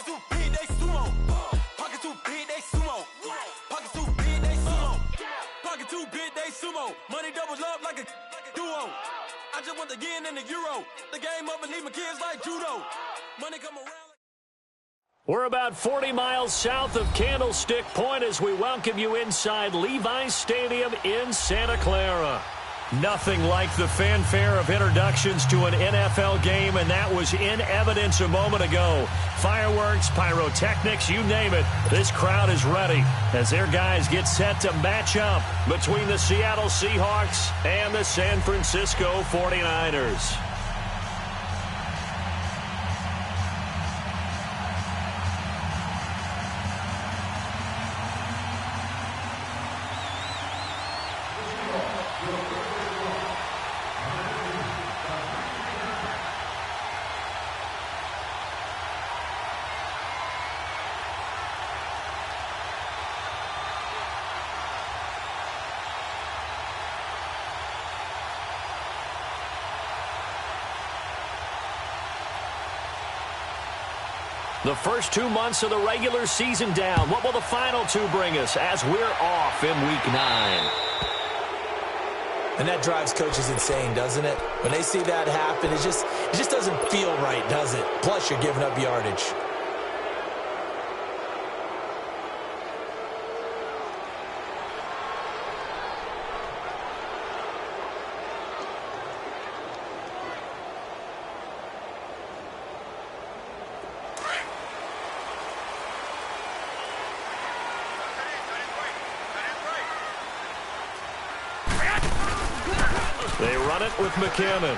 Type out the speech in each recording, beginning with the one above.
too big, they sumo. Pocket too big, they sumo. Pocket too big, they sumo. Pocket too big, they sumo. Money doubles up like a duo. I just want the yen and the euro. The game up and leave my kids like judo. Money come around. We're about 40 miles south of Candlestick Point as we welcome you inside Levi's Stadium in Santa Clara. Nothing like the fanfare of introductions to an NFL game, and that was in evidence a moment ago. Fireworks, pyrotechnics, you name it. This crowd is ready as their guys get set to match up between the Seattle Seahawks and the San Francisco 49ers. The first 2 months of the regular season down. What will the final two bring us as we're off in Week 9? And that drives coaches insane, doesn't it? When they see that happen, it just doesn't feel right, does it? Plus, you're giving up yardage. They run it with McCammon.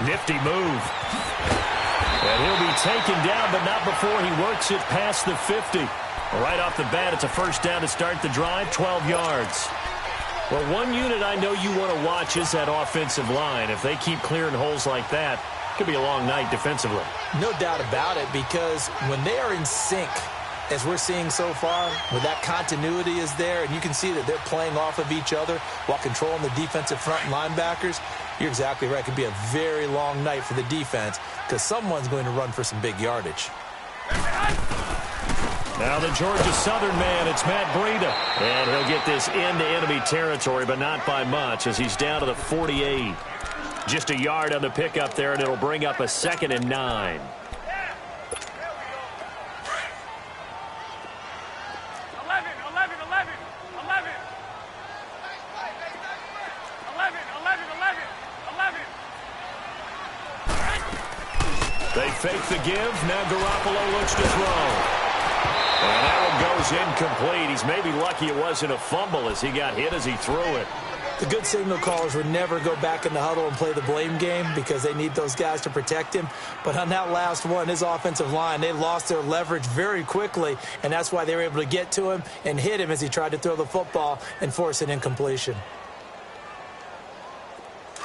Nifty move. And he'll be taken down, but not before he works it past the 50. Right off the bat, it's a first down to start the drive, 12 yards. Well, one unit I know you want to watch is that offensive line. If they keep clearing holes like that, it could be a long night defensively. No doubt about it, because when they are in sync, as we're seeing so far, where that continuity is there, and you can see that they're playing off of each other while controlling the defensive front linebackers, you're exactly right. It could be a very long night for the defense because someone's going to run for some big yardage. Now the Georgia Southern man, it's Matt Breida. And he'll get this into enemy territory, but not by much as he's down to the 48. Just a yard on the pickup there, and it'll bring up a 2nd and 9. They fake the give. Now Garoppolo looks to throw. And that one goes incomplete. He's maybe lucky it wasn't a fumble as he got hit as he threw it. The good signal callers would never go back in the huddle and play the blame game because they need those guys to protect him. But on that last one, his offensive line, they lost their leverage very quickly, and that's why they were able to get to him and hit him as he tried to throw the football and force an incompletion.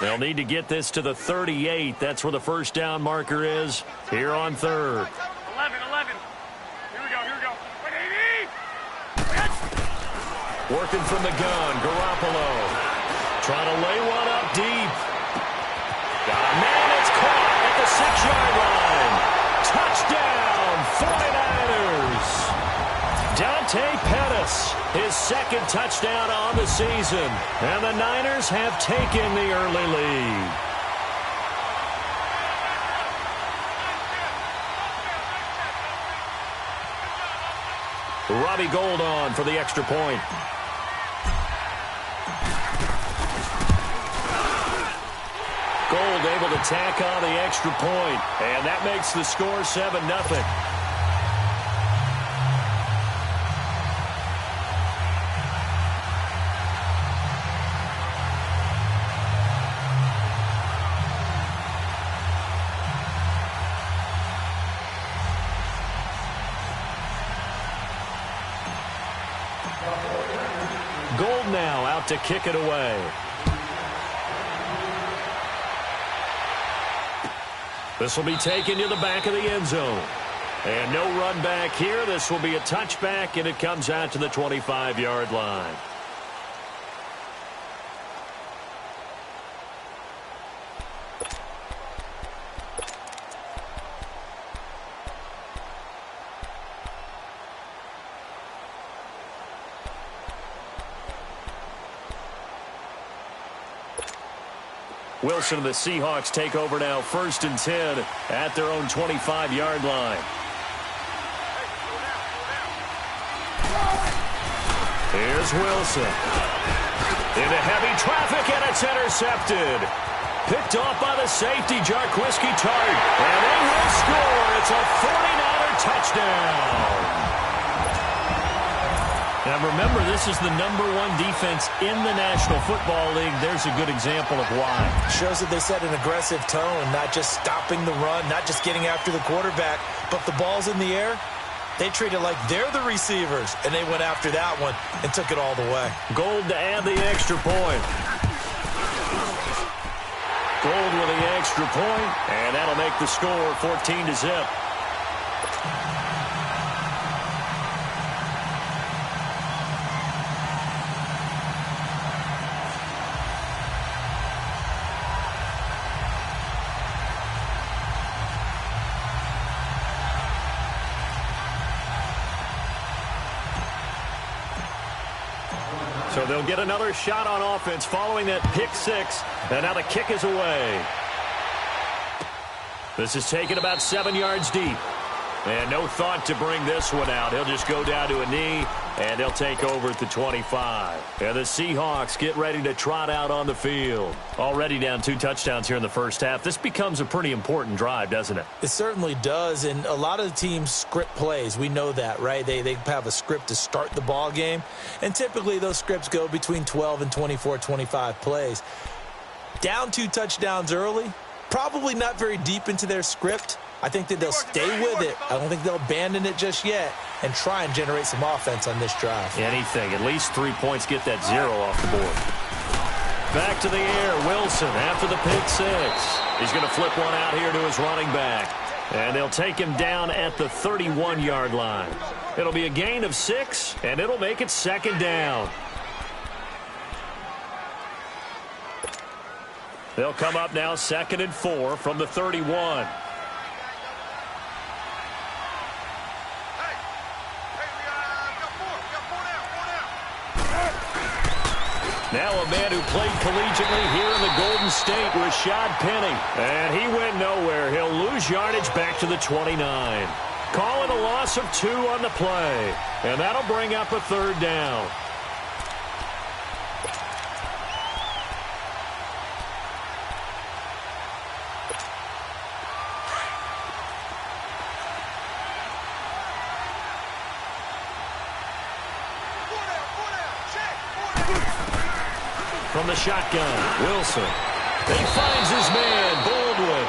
They'll need to get this to the 38. That's where the first down marker is here on 3rd. 11. Here we go. Wait, 80! Working from the gun, Garoppolo. Trying to lay one up deep. Got a man that's caught at the 6-yard line. Touchdown, 49ers. Dante Pettis, his 2nd touchdown on the season. And the Niners have taken the early lead. Robbie Gould on for the extra point. Gould able to tack on the extra point. And that makes the score 7-0. Gould now out to kick it away. This will be taken to the back of the end zone. And no run back here. This will be a touchback, and it comes out to the 25-yard line. Wilson and the Seahawks take over now, 1st and 10 at their own 25-yard line. Here's Wilson. Into heavy traffic, and it's intercepted. Picked off by the safety, Jarquiski Tart. And they will score. It's a 49er touchdown. Now, remember, this is the #1 defense in the National Football League. There's a good example of why. Shows that they set an aggressive tone, not just stopping the run, not just getting after the quarterback, but the ball's in the air. They treat it like they're the receivers, and they went after that one and took it all the way. Gold to add the extra point. Gold with the extra point, and that'll make the score 14-0. So they'll get another shot on offense following that pick six. And now the kick is away. This is taken about 7 yards deep. And no thought to bring this one out. He'll just go down to a knee, and he'll take over at the 25. And the Seahawks get ready to trot out on the field. Already down 2 touchdowns here in the first half. This becomes a pretty important drive, doesn't it? It certainly does, and a lot of the teams script plays. We know that, right? They have a script to start the ball game, and typically those scripts go between 12 and 24, 25 plays. Down 2 touchdowns early, probably not very deep into their script. I think that they'll stay with it. I don't think they'll abandon it just yet and try and generate some offense on this drive. Anything. At least 3 points, get that 0 off the board. Back to the air. Wilson after the pick six. He's going to flip one out here to his running back. And they'll take him down at the 31-yard line. It'll be a gain of 6, and it'll make it 2nd down. They'll come up now 2nd and 4 from the 31. Now a man who played collegiately here in the Golden State, Rashad Penny. And he went nowhere. He'll lose yardage back to the 29. Call it a loss of 2 on the play. And that'll bring up a 3rd down. From the shotgun, Wilson. He finds his man, Baldwin.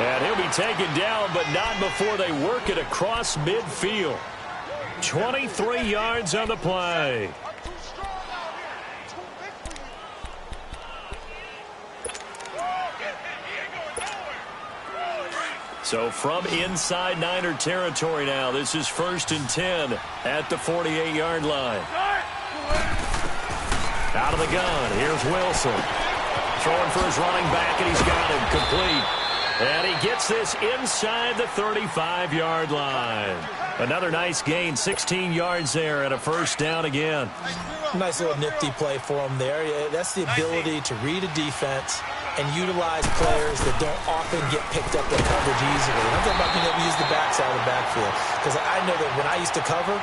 And he'll be taken down, but not before they work it across midfield. 23 yards on the play. So from inside Niner territory now, this is 1st and 10 at the 48-yard line. Out of the gun, here's Wilson. Throwing for his running back, and he's got him complete. And he gets this inside the 35-yard line. Another nice gain, 16 yards there, and a 1st down again. Nice little nifty play for him there. That's the ability to read a defense and utilize players that don't often get picked up in coverage easily. And I'm talking about being able to use the backside of the backfield. Because I know that when I used to cover,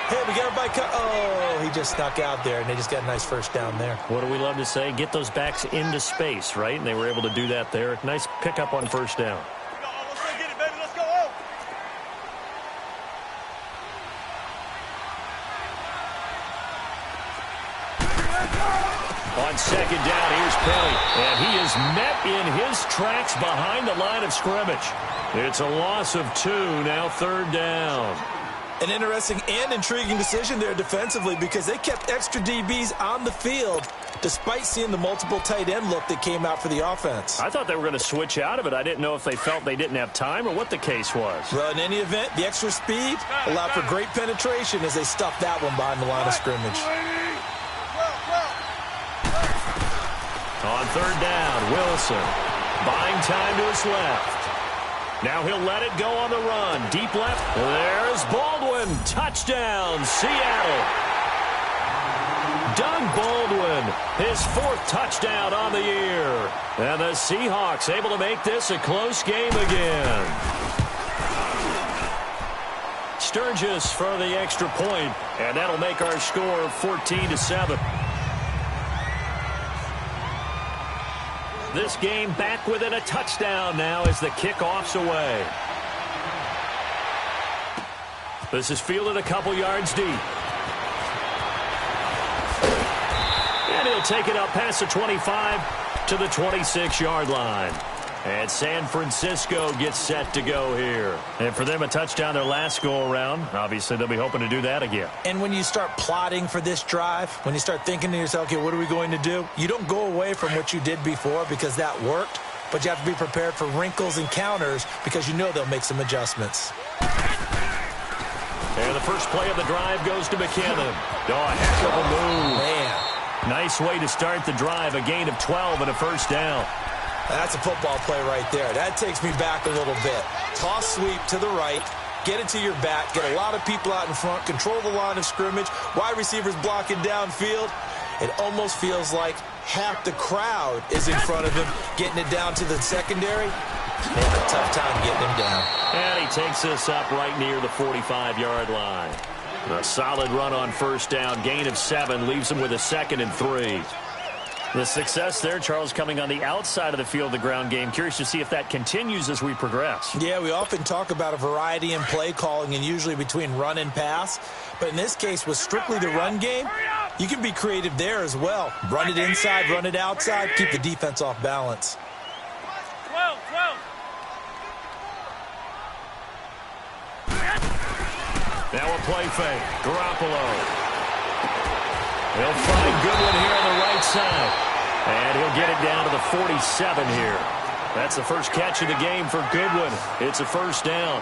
hey, we got everybody oh, he just snuck out there, and they just got a nice 1st down there. What do we love to say? Get those backs into space, right? And they were able to do that there. Nice pickup on 1st down. Let's go get it, baby. Let's go. On 2nd down, here's Penny. And he is met in his tracks behind the line of scrimmage. It's a loss of 2, now 3rd down. An interesting and intriguing decision there defensively because they kept extra DBs on the field despite seeing the multiple tight end look that came out for the offense. I thought they were going to switch out of it. I didn't know if they felt they didn't have time or what the case was. Well, in any event, the extra speed allowed for great penetration as they stuffed that one behind the line of scrimmage. On 3rd down, Wilson buying time to his left. Now he'll let it go on the run. Deep left. There's Baldwin. Touchdown, Seattle. Doug Baldwin his 4th touchdown on the year. And the Seahawks able to make this a close game again. Sturgis for the extra point, and that'll make our score 14-7. This game back within a touchdown now as the kickoff's away. This is fielded a couple yards deep. And he'll take it up past the 25 to the 26-yard line. And San Francisco gets set to go here. And for them, a touchdown their last go-around. Obviously, they'll be hoping to do that again. And when you start plotting for this drive, when you start thinking to yourself, okay, what are we going to do? You don't go away from what you did before because that worked, but you have to be prepared for wrinkles and counters because you know they'll make some adjustments. And the first play of the drive goes to McKinnon. Oh, a heck of a move. Man. Nice way to start the drive. A gain of 12 and a first down. That's a football play right there. That takes me back a little bit. Toss sweep to the right, get it to your back, get a lot of people out in front, control the line of scrimmage, wide receivers blocking downfield. It almost feels like half the crowd is in front of him, getting it down to the secondary. They have a tough time getting him down. And he takes this up right near the 45-yard line. A solid run on first down, gain of 7, leaves him with a 2nd and 3. The success there, Charles, coming on the outside of the field, the ground game. Curious to see if that continues as we progress. Yeah, we often talk about a variety in play calling and usually between run and pass. But in this case, with strictly the run game, you can be creative there as well. Run it inside, run it outside, keep the defense off balance. 12. Now a play fake. Garoppolo. He'll find Goodwin here on the right side. And he'll get it down to the 47 here. That's the first catch of the game for Goodwin. It's a first down.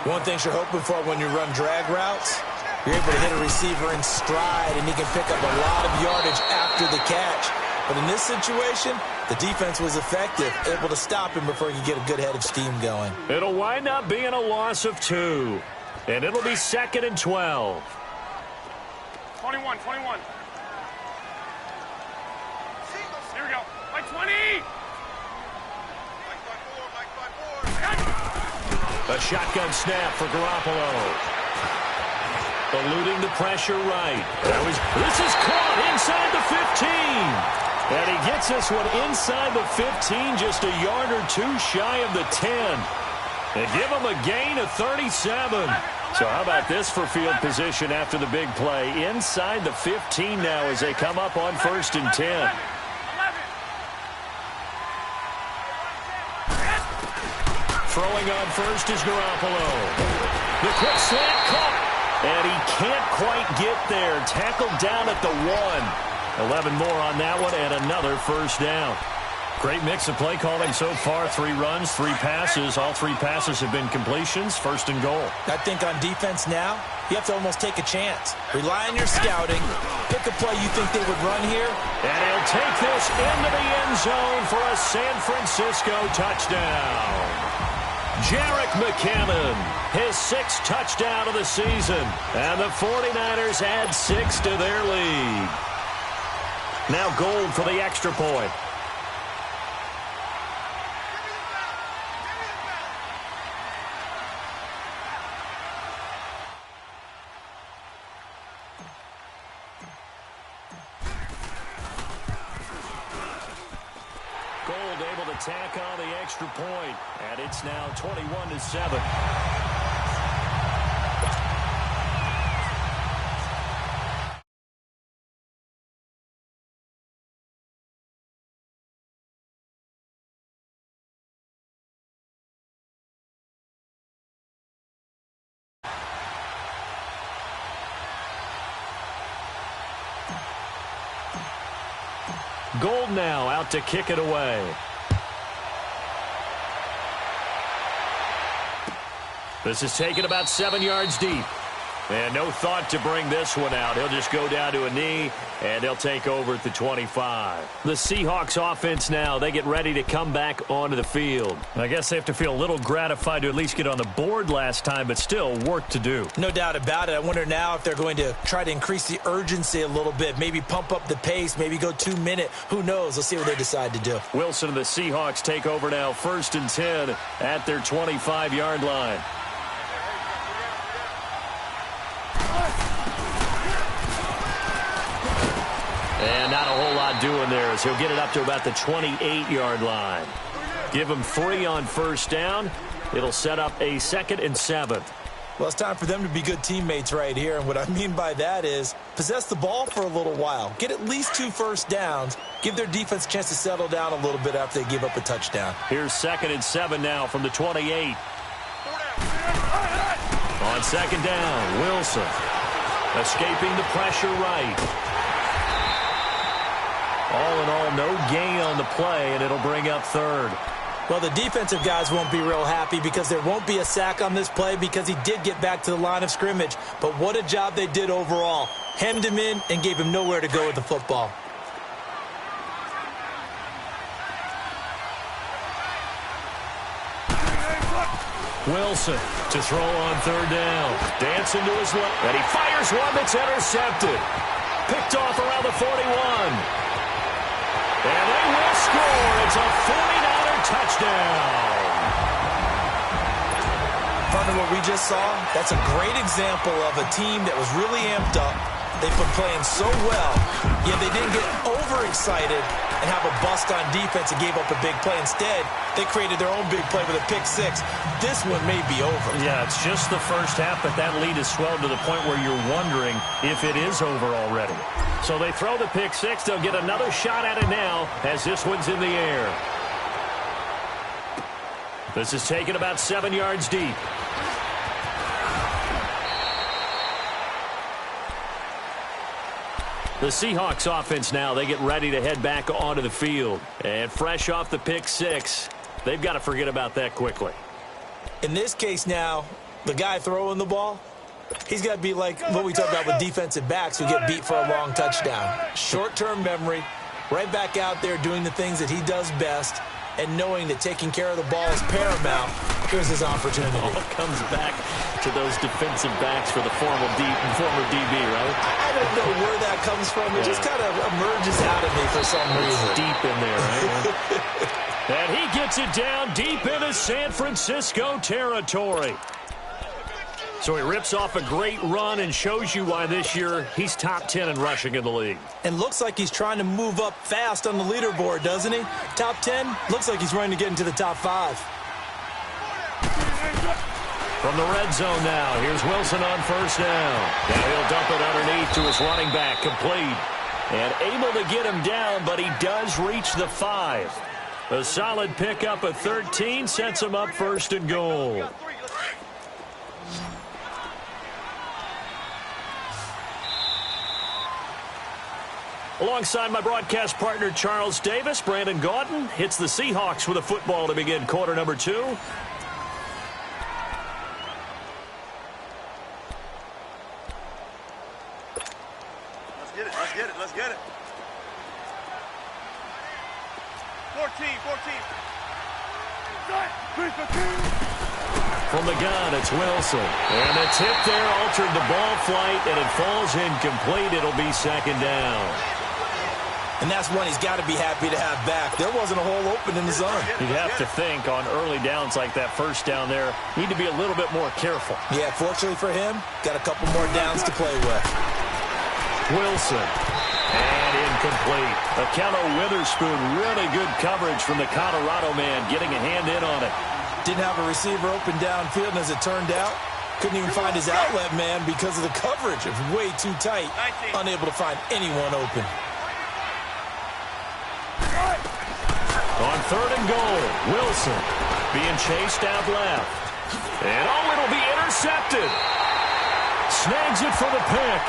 One thing you're hoping for when you run drag routes, you're able to hit a receiver in stride, and he can pick up a lot of yardage after the catch. But in this situation, the defense was effective, able to stop him before he could get a good head of steam going. It'll wind up being a loss of 2. And it'll be 2nd and 12. 21. Here we go. Like 20. A shotgun snap for Garoppolo. Eluding the pressure right. This is caught inside the 15. And he gets this one inside the 15, just a yard or 2 shy of the 10. And give him a gain of 37. So how about this for field position after the big play? Inside the 15 now as they come up on 1st and 10. Throwing on first is Garoppolo. The quick slant caught. And he can't quite get there. Tackled down at the 1. 11 more on that one and another first down. Great mix of play calling so far. 3 runs, 3 passes. All 3 passes have been completions. 1st and goal. I think on defense now, you have to almost take a chance. Rely on your scouting. Pick a play you think they would run here. And he'll take this into the end zone for a San Francisco touchdown. Jerick McKinnon, his 6th touchdown of the season. And the 49ers add 6 to their lead. Now Gold for the extra point. Gold able to tack on the extra point, and it's now 21-7. Gold now out to kick it away. This is taken about 7 yards deep. And no thought to bring this one out. He'll just go down to a knee, and they'll take over at the 25. The Seahawks offense now, they get ready to come back onto the field. I guess they have to feel a little gratified to at least get on the board last time, but still work to do. No doubt about it. I wonder now if they're going to try to increase the urgency a little bit, maybe pump up the pace, maybe go 2-minute. Who knows? Let's see what they decide to do. Wilson and the Seahawks take over now, 1st and 10 at their 25-yard line. And not a whole lot doing there as he'll get it up to about the 28-yard line. Give him 3 on 1st down. It'll set up a 2nd and 7. Well, it's time for them to be good teammates right here. And what I mean by that is possess the ball for a little while. Get at least 2 first downs. Give their defense a chance to settle down a little bit after they give up a touchdown. Here's 2nd and 7 now from the 28. On 2nd down, Wilson escaping the pressure right. All in all, no gain on the play, and it'll bring up 3rd. Well, the defensive guys won't be real happy because there won't be a sack on this play because he did get back to the line of scrimmage. But what a job they did overall. Hemmed him in and gave him nowhere to go with the football. Wilson to throw on 3rd down. Dancing to his left, and he fires one that's intercepted. Picked off around the 41. And they will score. It's a 49er touchdown. Partner, what we just saw, that's a great example of a team that was really amped up. They've been playing so well, yet they didn't get overexcited and have a bust on defense and gave up a big play. Instead, they created their own big play with a pick 6. This one may be over. Yeah, it's just the first half, but that lead has swelled to the point where you're wondering if it is over already. So they throw the pick 6. They'll get another shot at it now as this one's in the air. This is taken about 7 yards deep. The Seahawks offense now, they get ready to head back onto the field. And fresh off the pick 6, they've got to forget about that quickly. In this case now, the guy throwing the ball, he's got to be like what we talk about with defensive backs who get beat for a long touchdown. Short-term memory, right back out there doing the things that he does best, and knowing that taking care of the ball is paramount. Here's his opportunity. All comes back to those defensive backs for the former DB, right? I don't know where that comes from. It just kind of emerges out of me for some reason. It's deep in there, right? And he gets it down deep into San Francisco territory. So he rips off a great run and shows you why this year he's top 10 in rushing in the league. And looks like he's trying to move up fast on the leaderboard, doesn't he? Top 10, looks like he's running to get into the top 5. From the red zone now, here's Wilson on 1st down. Now he'll dump it underneath to his running back, complete. And able to get him down, but he does reach the 5. A solid pickup of 13 sets him up 1st and goal. Alongside my broadcast partner, Charles Davis, Brandon Gaudin hits the Seahawks with a football to begin quarter number 2. Let's get it, let's get it, let's get it. 14. From the gun, it's Wilson. And the tip there altered the ball flight, and it falls incomplete. It'll be 2nd down. And that's one he's got to be happy to have back. There wasn't a hole open in the zone. You'd have to think on early downs like that 1st down there, need to be a little bit more careful. Yeah, fortunately for him, got a couple more downs to play with. Wilson. And incomplete. Akello Witherspoon, really good coverage from the Colorado man, getting a hand in on it. Didn't have a receiver open downfield, and as it turned out, couldn't even find his outlet man because of the coverage. It was way too tight, unable to find anyone open. On 3rd and goal, Wilson being chased out left. And it'll be intercepted. Snags it for the pick.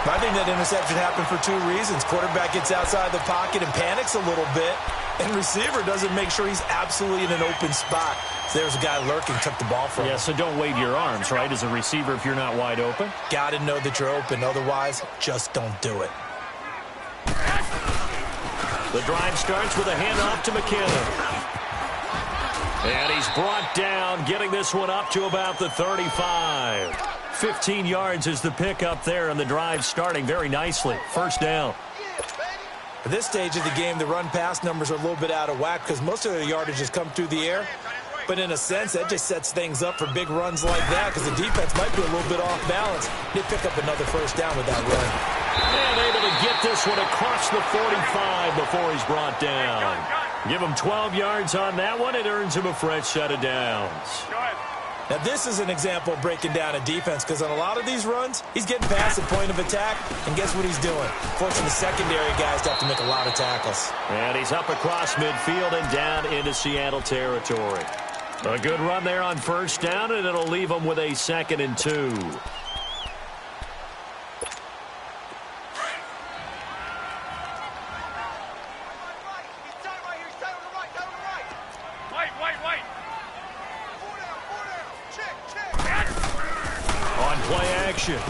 I think that interception happened for 2 reasons. Quarterback gets outside the pocket and panics a little bit. And receiver doesn't make sure he's absolutely in an open spot. So there's a guy lurking, took the ball from him. Yeah, so don't wave your arms, right, as a receiver if you're not wide open. Got to know that you're open. Otherwise, just don't do it. The drive starts with a handoff to McKinnon. And he's brought down, getting this one up to about the 35. 15 yards is the pickup there, and the drive starting very nicely. First down. At this stage of the game, the run-pass numbers are a little bit out of whack because most of their yardage has come through the air. But in a sense, that just sets things up for big runs like that because the defense might be a little bit off balance. They pick up another first down with that run. And able to get this one across the 45 before he's brought down. Give him 12 yards on that one. It earns him a fresh set of downs. Now, this is an example of breaking down a defense because on a lot of these runs, he's getting past the point of attack, and guess what he's doing? Forcing the secondary guys to have to make a lot of tackles. And he's up across midfield and down into Seattle territory. A good run there on first down, and it'll leave him with a 2nd and 2.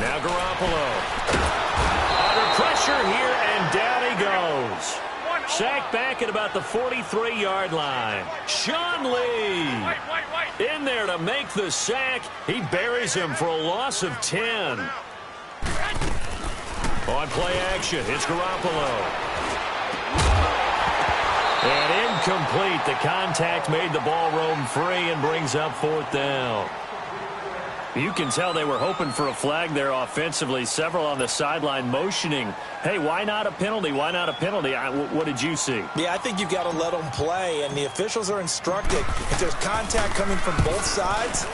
Now Garoppolo. Under pressure here, and down he goes. Sacked back at about the 43-yard line. Sean Lee in there to make the sack. He buries him for a loss of 10. On play action, it's Garoppolo. And incomplete. The contact made the ball roam free and brings up 4th down. You can tell they were hoping for a flag there offensively. Several on the sideline motioning, hey, why not a penalty? Why not a penalty? What did you see? Yeah, I think you've got to let them play, and the officials are instructed. If there's contact coming from both sides,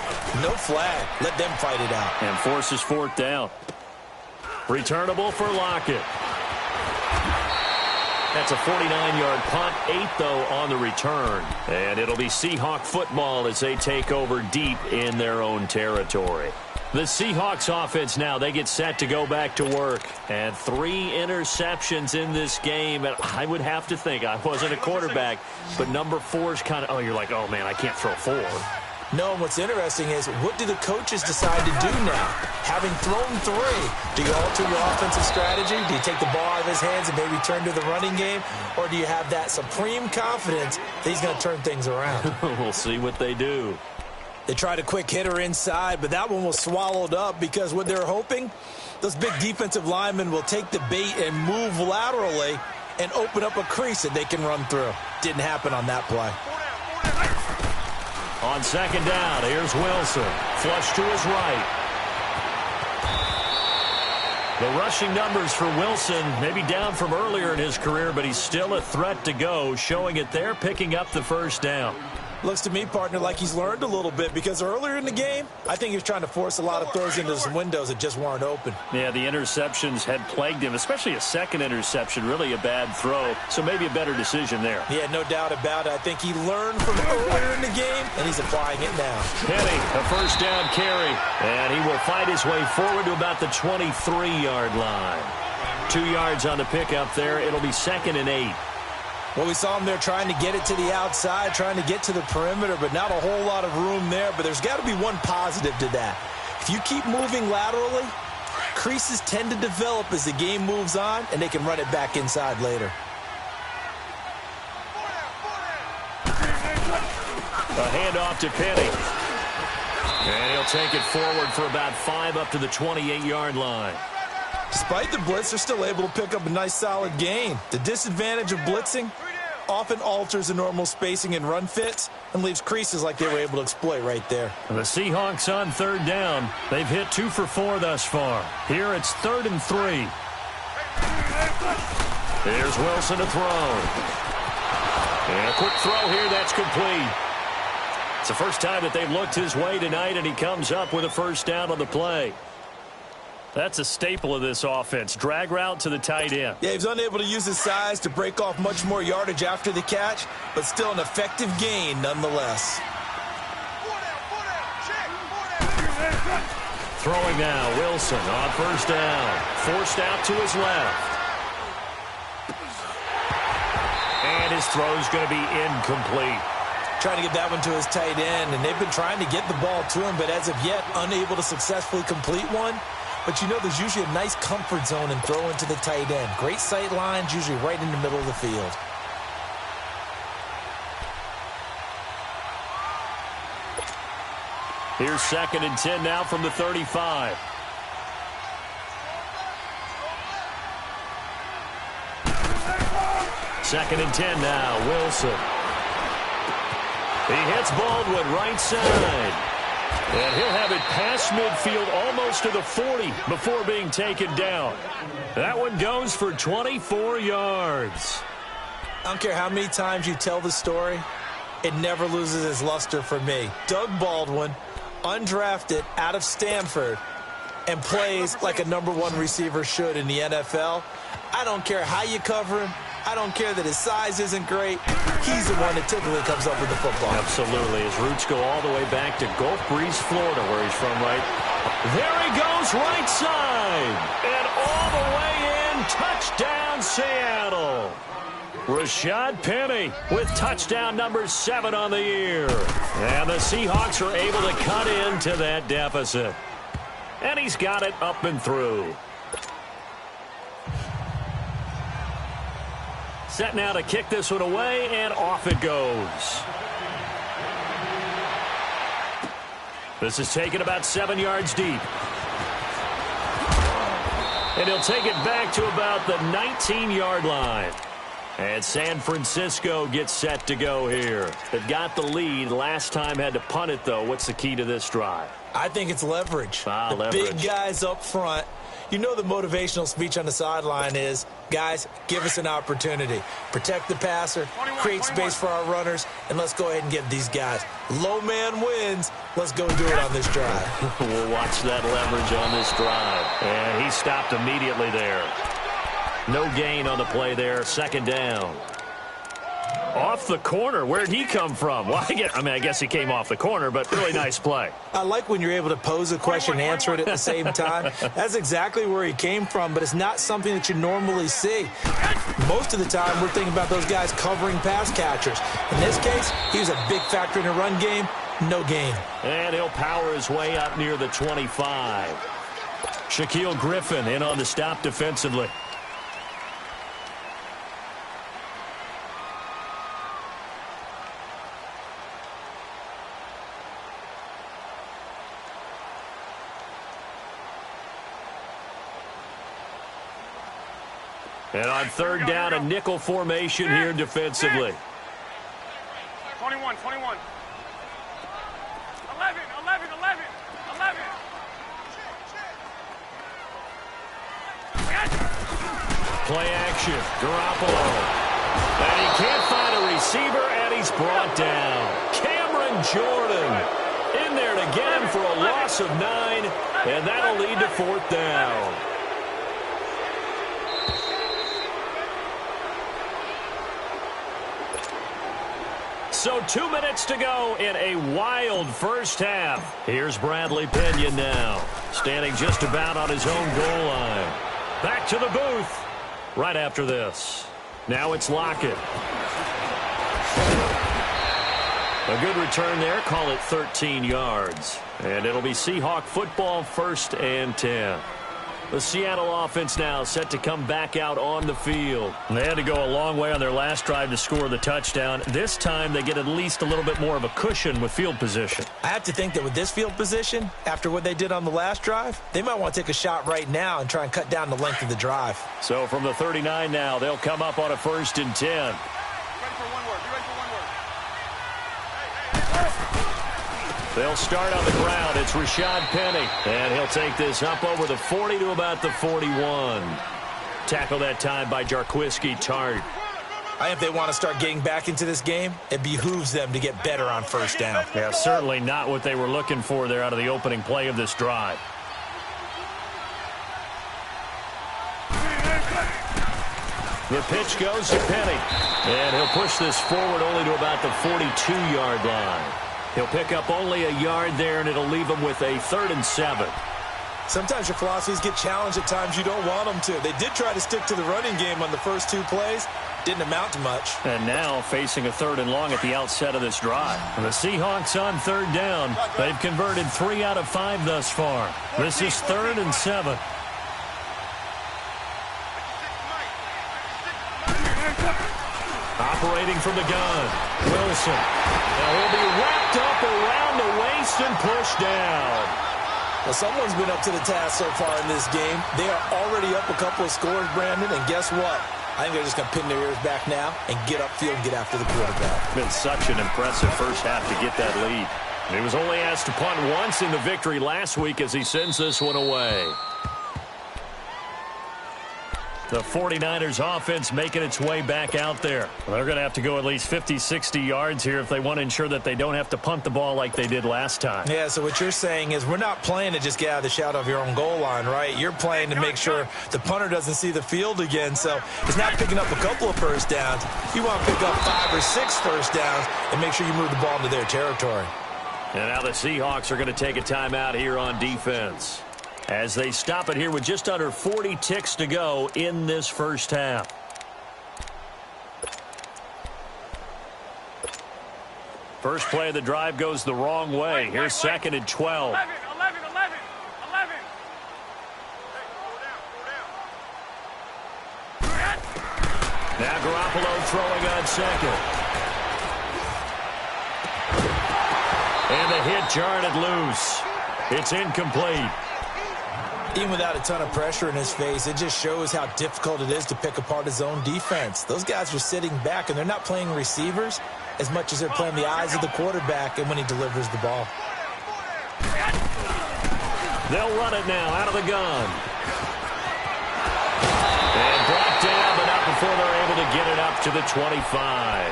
no flag. Let them fight it out. And forces 4th down. Returnable for Lockett. That's a 49-yard punt, 8 though on the return. And it'll be Seahawk football as they take over deep in their own territory. The Seahawks offense now, they get set to go back to work. And 3 interceptions in this game. And I would have to think, I wasn't a quarterback, but number 4 is kind of, you're like, oh, man, I can't throw 4. No, and what's interesting is, what do the coaches decide to do now? Having thrown 3, do you alter your offensive strategy? Do you take the ball out of his hands and maybe turn to the running game? Or do you have that supreme confidence that he's going to turn things around? We'll see what they do. They tried a quick hitter inside, but that one was swallowed up because what they're hoping, those big defensive linemen will take the bait and move laterally and open up a crease that they can run through. Didn't happen on that play. On 2nd down, here's Wilson. Flush to his right. The rushing numbers for Wilson maybe down from earlier in his career, but he's still a threat to go, showing it there, picking up the first down. Looks to me, partner, like he's learned a little bit because earlier in the game, I think he was trying to force a lot of throws into some windows that just weren't open. Yeah, the interceptions had plagued him, especially a second interception, really a bad throw, so maybe a better decision there. Yeah, no doubt about it. I think he learned from earlier in the game, and he's applying it now. Penny, a first down carry, and he will fight his way forward to about the 23-yard line. 2 yards on the pickup there. It'll be 2nd and 8. Well, we saw him there trying to get it to the outside, trying to get to the perimeter, but not a whole lot of room there. But there's got to be one positive to that. If you keep moving laterally, creases tend to develop as the game moves on, and they can run it back inside later. A handoff to Penny. And he'll take it forward for about 5 up to the 28-yard line. Despite the blitz, they're still able to pick up a nice solid gain. The disadvantage of blitzing often alters the normal spacing and run fits and leaves creases like they were able to exploit right there. The Seahawks on 3rd down. They've hit 2 for 4 thus far. Here it's 3rd and 3. Here's Wilson to throw. And a quick throw here, that's complete. It's the first time that they've looked his way tonight, and he comes up with a first down on the play. That's a staple of this offense. Drag route to the tight end. Yeah, he was unable to use his size to break off much more yardage after the catch, but still an effective gain nonetheless. Throwing now, Wilson on first down. Forced out to his left. And his this throw is going to be incomplete. Trying to get that one to his tight end, and they've been trying to get the ball to him, but as of yet, unable to successfully complete one. But you know there's usually a nice comfort zone in throwing to the tight end. Great sight lines, usually right in the middle of the field. Here's 2nd and 10 now from the 35. Second and 10 now, Wilson. He hits Baldwin right side. And he'll have it past midfield almost to the 40 before being taken down. That one goes for 24 yards. I don't care how many times you tell the story, it never loses its luster for me. Doug Baldwin, undrafted out of Stanford, and plays like a #1 receiver should in the NFL. I don't care how you cover him. I don't care that his size isn't great. He's the one that typically comes up with the football. Absolutely. His roots go all the way back to Gulf Breeze, Florida, where he's from, right? There he goes, right side. And all the way in, touchdown, Seattle. Rashad Penny with touchdown number 7 on the year. And the Seahawks are able to cut into that deficit. And he's got it up and through. Set now to kick this one away, and off it goes. This is taken about 7 yards deep. And he'll take it back to about the 19-yard line. And San Francisco gets set to go here. They've got the lead. Last time had to punt it, though. What's the key to this drive? I think it's leverage. Leverage. Big guys up front. You know the motivational speech on the sideline is, guys, give us an opportunity. Protect the passer, create space for our runners, and let's go ahead and get these guys. Low man wins. Let's go do it on this drive. We'll watch that leverage on this drive. And he stopped immediately there. No gain on the play there. 2nd down. Off the corner. Where'd he come from? Well, I guess he came off the corner, but really nice play. I like when you're able to pose a question and answer it at the same time. That's exactly where he came from, but it's not something that you normally see. Most of the time, we're thinking about those guys covering pass catchers. In this case, he was a big factor in the run game. No gain. And he'll power his way up near the 25. Shaquille Griffin in on the stop defensively. And on 3rd down, a nickel formation here defensively. 21, 21. 11. Play action, Garoppolo. And he can't find a receiver, and he's brought down. Cameron Jordan in there to get him for a loss of 9, and that'll lead to 4th down. So 2 minutes to go in a wild first half. Here's Bradley Pena now, standing just about on his own goal line. Back to the booth right after this. Now it's Lockett. A good return there. Call it 13 yards. And it'll be Seahawk football, 1st and 10. The Seattle offense now set to come back out on the field. They had to go a long way on their last drive to score the touchdown. This time they get at least a little bit more of a cushion with field position. I have to think that with this field position, after what they did on the last drive, they might want to take a shot right now and try and cut down the length of the drive. So from the 39 now, they'll come up on a 1st and 10. Be ready for one word. They'll start on the ground. It's Rashad Penny. And he'll take this up over the 40 to about the 41. Tackle that time by Jarquiski Tart. I think if they want to start getting back into this game, it behooves them to get better on 1st down. Yeah, certainly not what they were looking for there out of the opening play of this drive. The pitch goes to Penny. And he'll push this forward only to about the 42-yard line. He'll pick up only a yard there, and it'll leave him with a 3rd and 7. Sometimes your philosophies get challenged at times you don't want them to. They did try to stick to the running game on the first 2 plays. Didn't amount to much. And now facing a 3rd and long at the outset of this drive. The Seahawks on 3rd down. They've converted 3 out of 5 thus far. This is 3rd and 7. Operating from the gun, Wilson. Now he'll be wrapped up around the waist and pushed down. Well, someone's been up to the task so far in this game. They are already up a couple of scores, Brandon, and guess what? I think they're just going to pin their ears back now and get upfield and get after the quarterback. Been such an impressive first half to get that lead. And he was only asked to punt once in the victory last week as he sends this one away. The 49ers offense making its way back out there. They're going to have to go at least 50, 60 yards here if they want to ensure that they don't have to punt the ball like they did last time. Yeah, so what you're saying is we're not playing to just get out of the shadow of your own goal line, right? You're playing to make sure the punter doesn't see the field again. So it's not picking up a couple of first downs. You want to pick up 5 or 6 first downs and make sure you move the ball into their territory. And now the Seahawks are going to take a timeout here on defense, as they stop it here with just under 40 ticks to go in this first half. First play of the drive goes the wrong way. Here's 2nd and 12. 11. Now Garoppolo throwing on 2nd. And the hit jarred it loose. It's incomplete. Even without a ton of pressure in his face, it just shows how difficult it is to pick apart his own defense. Those guys are sitting back, and they're not playing receivers as much as they're playing the eyes of the quarterback and when he delivers the ball. They'll run it now out of the gun. And brought down, but not before they're able to get it up to the 25.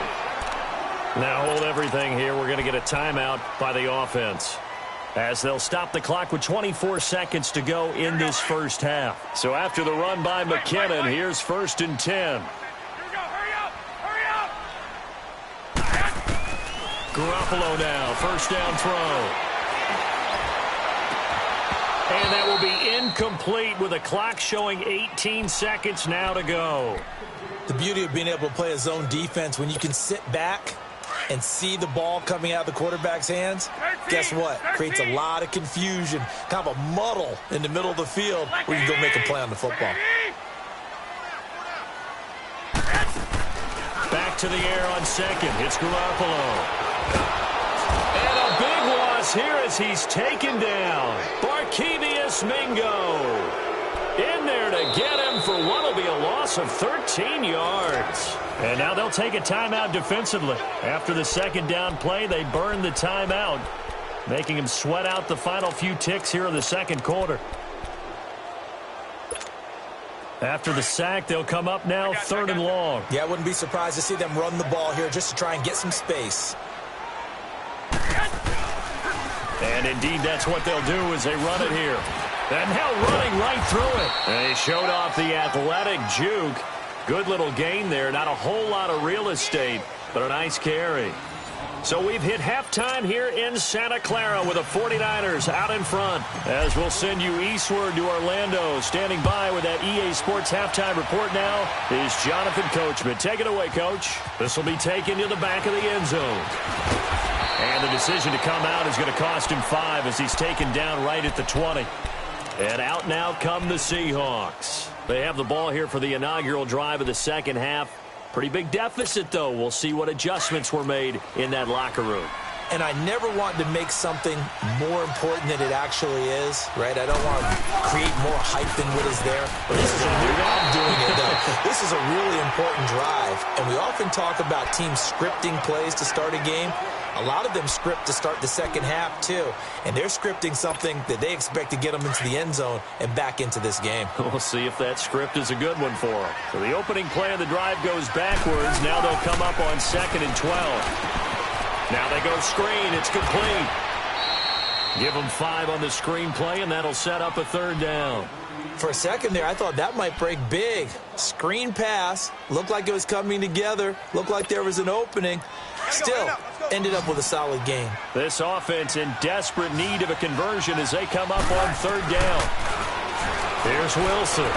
Now hold everything here. We're going to get a timeout by the offense, as they'll stop the clock with 24 seconds to go in this first half. So after the run by McKinnon, here's 1st and 10. Here we go. Hurry up. Garoppolo now, first down throw. And that will be incomplete with the clock showing 18 seconds now to go. The beauty of being able to play a zone defense when you can sit back and see the ball coming out of the quarterback's hands, guess what? Creates a lot of confusion, kind of a muddle in the middle of the field where you can go make a play on the football. Back to the air on 2nd. It's Garoppolo. And a big loss here as he's taken down. Barkevious Mingo in there to get him for what will be a loss of 13 yards. And now they'll take a timeout defensively. After the 2nd down play, they burn the timeout, making him sweat out the final few ticks here in the 2nd quarter. After the sack, they'll come up now 3rd and long. Yeah, I wouldn't be surprised to see them run the ball here just to try and get some space. And indeed, that's what they'll do as they run it here. And now running right through it. And he showed off the athletic juke. Good little gain there. Not a whole lot of real estate, but a nice carry. So we've hit halftime here in Santa Clara with the 49ers out in front. As we'll send you eastward to Orlando. Standing by with that EA Sports halftime report now is Jonathan Coachman. Take it away, Coach. This will be taken to the back of the end zone. And the decision to come out is going to cost him 5 as he's taken down right at the 20. And out now come the Seahawks. They have the ball here for the inaugural drive of the 2nd half. Pretty big deficit, though. We'll see what adjustments were made in that locker room. And I never want to make something more important than it actually is, right? I don't want to create more hype than what is there. But this is I'm doing it, though. This is a really important drive. And we often talk about teams scripting plays to start a game. A lot of them script to start the 2nd half, too. And they're scripting something that they expect to get them into the end zone and back into this game. We'll see if that script is a good one for them. So the opening play of the drive goes backwards. Now they'll come up on 2nd and 12. Now they go screen. It's complete. Give them 5 on the screenplay, and that'll set up a 3rd down. For a second there, I thought that might break big. Screen pass. Looked like it was coming together. Looked like there was an opening. Still, ended up with a solid game. This offense in desperate need of a conversion as they come up on 3rd down. Here's Wilson.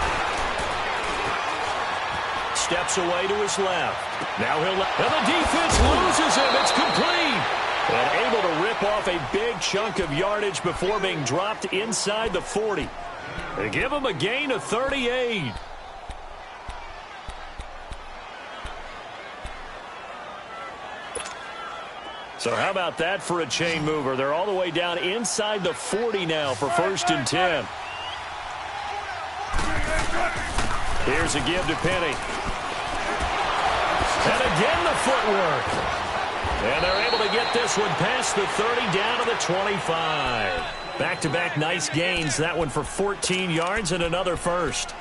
Steps away to his left. Now and the defense loses him. It's complete. And able to rip off a big chunk of yardage before being dropped inside the 40. They give him a gain of 38. So how about that for a chain mover? They're all the way down inside the 40 now for 1st and 10. Here's a give to Penny. And again the footwork. And they're able to get this one past the 30 down to the 25. Back-to-back nice gains. That one for 14 yards and another 1st.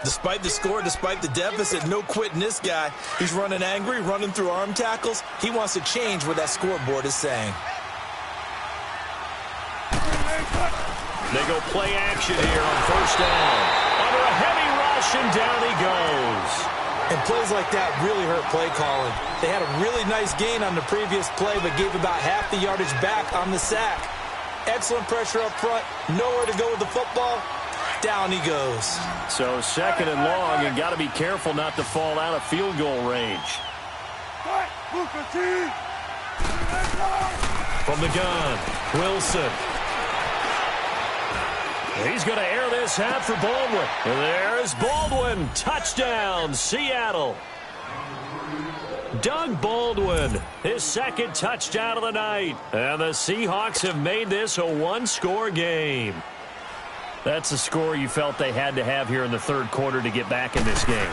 Despite the score, despite the deficit, no quitting this guy. He's running angry, running through arm tackles. He wants to change what that scoreboard is saying. They go play action here on 1st down. Under a heavy rush, and down he goes. And plays like that really hurt play calling. They had a really nice gain on the previous play, but gave about half the yardage back on the sack. Excellent pressure up front. Nowhere to go with the football. Down he goes. So 2nd and long, and got to be careful not to fall out of field goal range. From the gun, Wilson. He's going to air this out for Baldwin. There's Baldwin. Touchdown, Seattle. Doug Baldwin, his 2nd touchdown of the night. And the Seahawks have made this a 1-score game. That's a score you felt they had to have here in the 3rd quarter to get back in this game.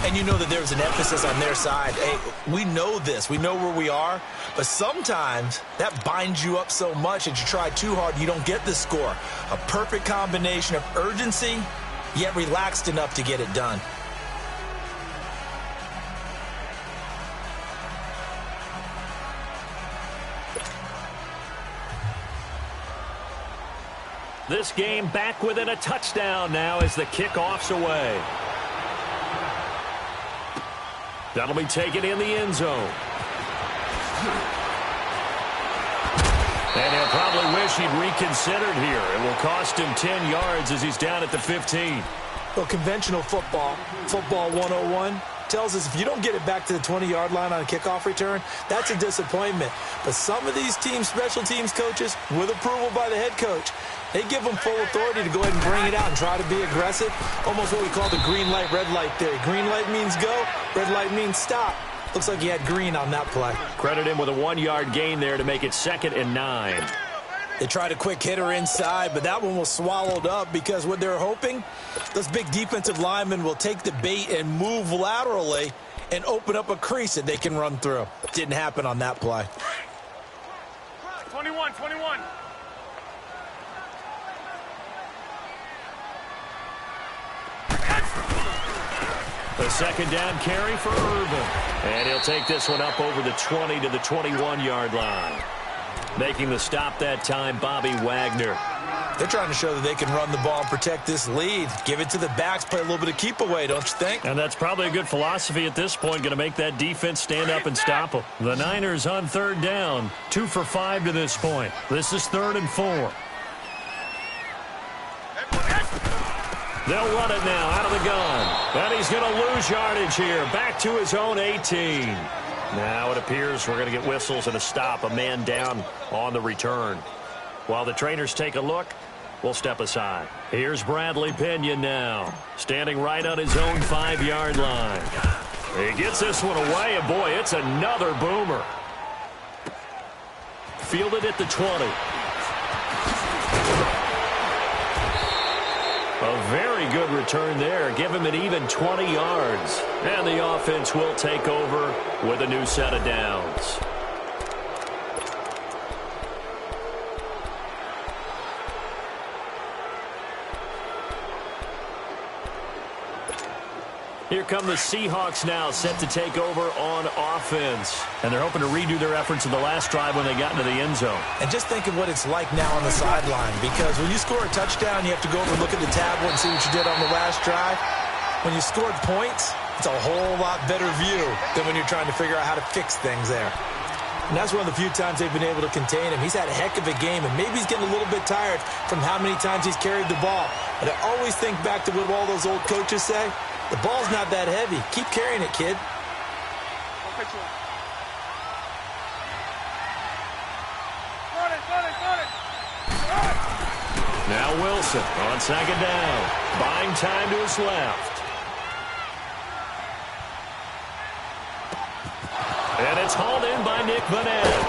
And you know that there was an emphasis on their side. Hey, we know this. We know where we are. But sometimes that binds you up so much that you try too hard, you don't get the score. A perfect combination of urgency, yet relaxed enough to get it done. This game back within a touchdown now as the kickoff's away. That'll be taken in the end zone. And he'll probably wish he'd reconsidered here. It will cost him 10 yards as he's down at the 15. Well, conventional football 101, tells us if you don't get it back to the 20-yard line on a kickoff return, that's a disappointment. But some of these teams, special teams coaches, with approval by the head coach, they give them full authority to go ahead and bring it out and try to be aggressive. Almost what we call the green light, red light theory. Green light means go, red light means stop. Looks like he had green on that play. Credit him with a 1-yard gain there to make it 2nd and 9. They tried a quick hitter inside, but that one was swallowed up because what they're hoping, those big defensive linemen will take the bait and move laterally and open up a crease that they can run through. Didn't happen on that play. 21. The 2nd down carry for Irvin. And he'll take this one up over the 20 to the 21-yard line. Making the stop that time, Bobby Wagner. They're trying to show that they can run the ball and protect this lead. Give it to the backs, play a little bit of keep away, don't you think? And that's probably a good philosophy at this point, going to make that defense stand up and stop them. The Niners on 3rd down, 2 for 5 to this point. This is 3rd and 4. They'll run it now out of the gun. And he's going to lose yardage here. Back to his own 18. Now it appears we're going to get whistles and a stop. A man down on the return. While the trainers take a look, we'll step aside. Here's Bradley Pinion now. Standing right on his own 5-yard line. He gets this one away, and boy, it's another boomer. Fielded at the 20. A very good return there. Give him an even 20 yards. And the offense will take over with a new set of downs. Here come the Seahawks now, set to take over on offense. And they're hoping to redo their efforts in the last drive when they got into the end zone. And just think of what it's like now on the sideline, because when you score a touchdown, you have to go over and look at the tablet and see what you did on the last drive. When you scored points, it's a whole lot better view than when you're trying to figure out how to fix things there. And that's one of the few times they've been able to contain him. He's had a heck of a game, and maybe he's getting a little bit tired from how many times he's carried the ball. But I always think back to what all those old coaches say. The ball's not that heavy. Keep carrying it, kid. Now Wilson on second down. Buying time to his left. And it's hauled in by Nick Vanette.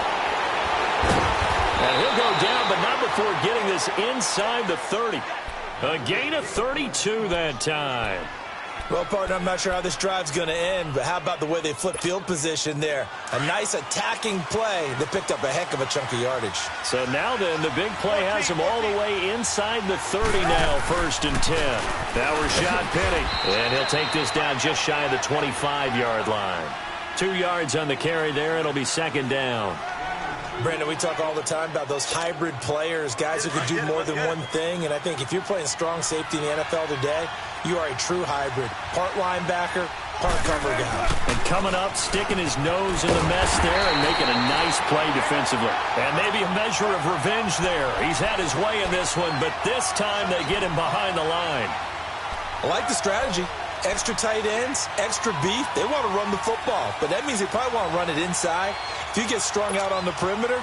And he'll go down, but not before getting this inside the 30. A gain of 32 that time. Well, partner, I'm not sure how this drive's going to end, but how about the way they flip field position there? A nice attacking play that picked up a heck of a chunk of yardage. So now then, the big play has him all the way inside the 30 now, 1st and 10. Now Rashad Penny, and he'll take this down just shy of the 25-yard line. 2 yards on the carry there. It'll be 2nd down. Brandon, we talk all the time about those hybrid players, guys who can do more than one thing. And I think if you're playing strong safety in the NFL today, you are a true hybrid. Part linebacker, part cover guy. And coming up, sticking his nose in the mess there and making a nice play defensively. And maybe a measure of revenge there. He's had his way in this one, but this time they get him behind the line. I like the strategy. Extra tight ends, extra beef. They want to run the football, but that means they probably want to run it inside. If you get strung out on the perimeter,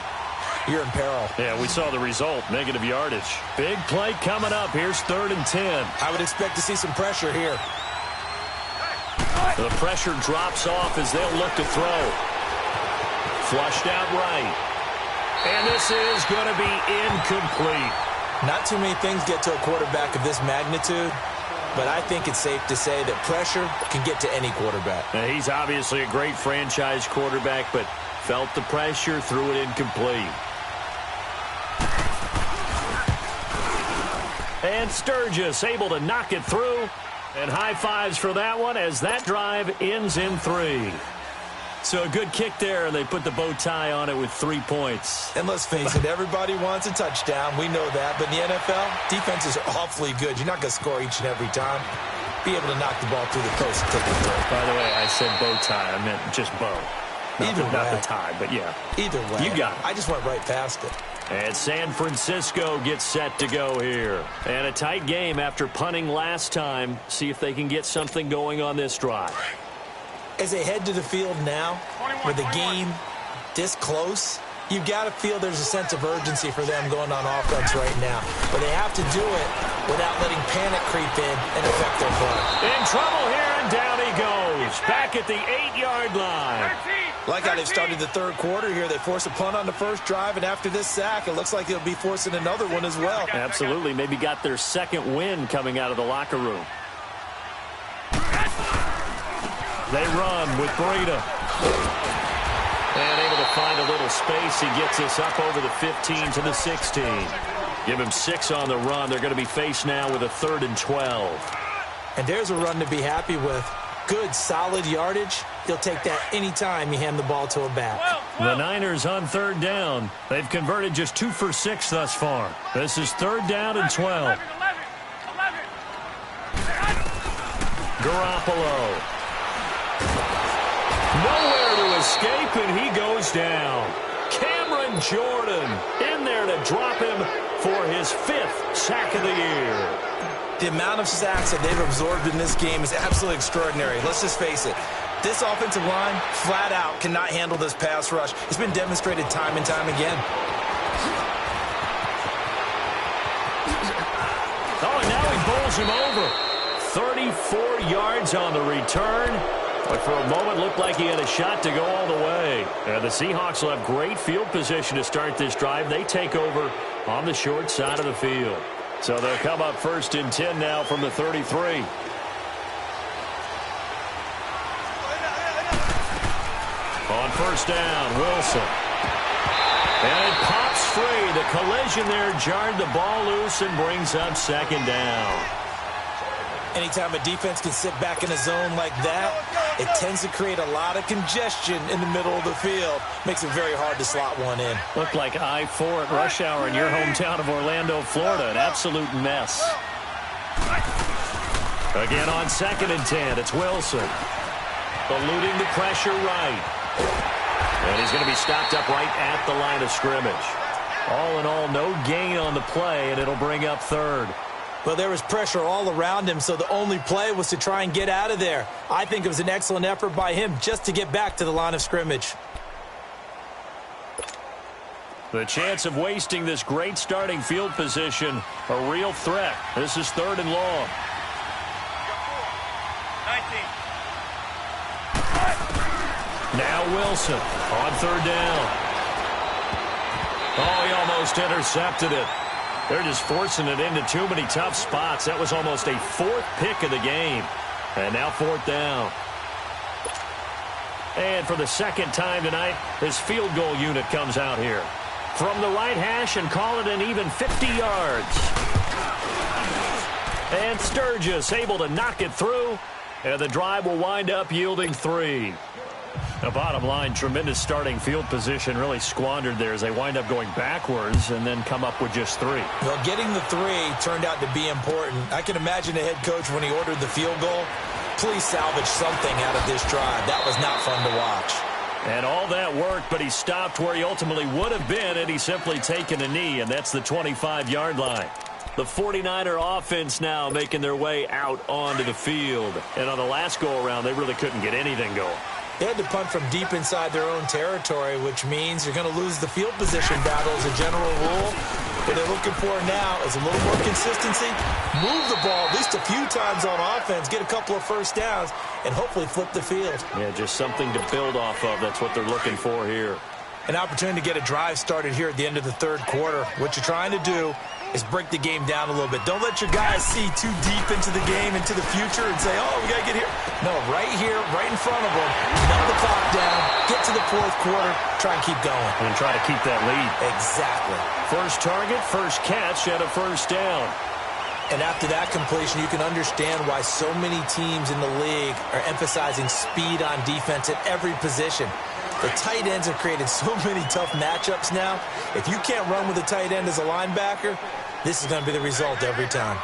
you're in peril. Yeah, we saw the result, negative yardage. Big play coming up. Here's 3rd and 10. I would expect to see some pressure here. The pressure drops off as they'll look to throw. Flushed out right. And this is going to be incomplete. Not too many things get to a quarterback of this magnitude, but I think it's safe to say that pressure can get to any quarterback. Now, he's obviously a great franchise quarterback, but felt the pressure, threw it incomplete. And Sturgis able to knock it through. And high fives for that one as that drive ends in 3. So a good kick there, and they put the bow tie on it with 3 points. And let's face it, everybody wants a touchdown. We know that. But in the NFL, defenses are awfully good. You're not going to score each and every time. Be able to knock the ball through the post and take it through. By the way, I said bow tie. I meant just bow. Not the tie, but yeah. Either way. You got it. I just went right past it. And San Francisco gets set to go here. And a tight game after punting last time. See if they can get something going on this drive. As they head to the field now, with the game this close, you've got to feel there's a sense of urgency for them going on offense right now. But they have to do it without letting panic creep in and affect their play. In trouble here, and down he goes. Back at the 8-yard line. Like how they've started the 3rd quarter here. They force a punt on the first drive, and after this sack, it looks like they'll be forcing another one as well. Absolutely. Maybe got their 2nd win coming out of the locker room. They run with Breida. And able to find a little space. He gets us up over the 15 to the 16. Give him 6 on the run. They're going to be faced now with a 3rd and 12. And there's a run to be happy with. Good, solid yardage. He'll take that any time you hand the ball to a back. The Niners on 3rd down. They've converted just 2 for 6 thus far. This is 3rd down and 12. Garoppolo. Nowhere to escape, and he goes down. Cameron Jordan in there to drop him for his 5th sack of the year. The amount of sacks that they've absorbed in this game is absolutely extraordinary. Let's just face it. This offensive line, flat out, cannot handle this pass rush. It's been demonstrated time and time again. Oh, and now he bowls him over. 34 yards on the return. But for a moment, looked like he had a shot to go all the way. And the Seahawks will have great field position to start this drive. They take over on the short side of the field. So they'll come up 1st and 10 now from the 33. On 1st down, Wilson. And it pops free. The collision there jarred the ball loose and brings up 2nd down. Anytime a defense can sit back in a zone like that, it tends to create a lot of congestion in the middle of the field. Makes it very hard to slot one in. Looked like I-4 at rush hour in your hometown of Orlando, Florida. An absolute mess. Again on 2nd and 10, it's Wilson. Eluding the pressure right. And he's going to be stopped up right at the line of scrimmage. All in all, no gain on the play, and it'll bring up 3rd. Well, there was pressure all around him, so the only play was to try and get out of there. I think it was an excellent effort by him just to get back to the line of scrimmage. The chance of wasting this great starting field position, a real threat. This is 3rd and long. 19. Now Wilson on 3rd down. Oh, he almost intercepted it. They're just forcing it into too many tough spots. That was almost a 4th pick of the game. And now 4th down. And for the 2nd time tonight, his field goal unit comes out here. From the right hash and call it an even 50 yards. And Sturgis able to knock it through. And the drive will wind up yielding 3. The bottom line, tremendous starting field position really squandered there as they wind up going backwards and then come up with just 3. Well, getting the 3 turned out to be important. I can imagine the head coach when he ordered the field goal. Please salvage something out of this drive. That was not fun to watch. And all that worked, but he stopped where he ultimately would have been had he simply taken a knee, and that's the 25-yard line. The 49er offense now making their way out onto the field. And on the last go-around, they really couldn't get anything going. They had to punt from deep inside their own territory, which means you're going to lose the field position battle as a general rule. What they're looking for now is a little more consistency, move the ball at least a few times on offense, get a couple of first downs, and hopefully flip the field. Yeah, just something to build off of. That's what they're looking for here. An opportunity to get a drive started here at the end of the 3rd quarter. What you're trying to do is break the game down a little bit. Don't let your guys see too deep into the game, into the future, and say, oh, we got to get here. No, right here, right in front of them, dump the clock down, get to the 4th quarter, try and keep going. And try to keep that lead. Exactly. First target, first catch, and a first down. And after that completion, you can understand why so many teams in the league are emphasizing speed on defense at every position. The tight ends have created so many tough matchups now. If you can't run with a tight end as a linebacker, this is going to be the result every time.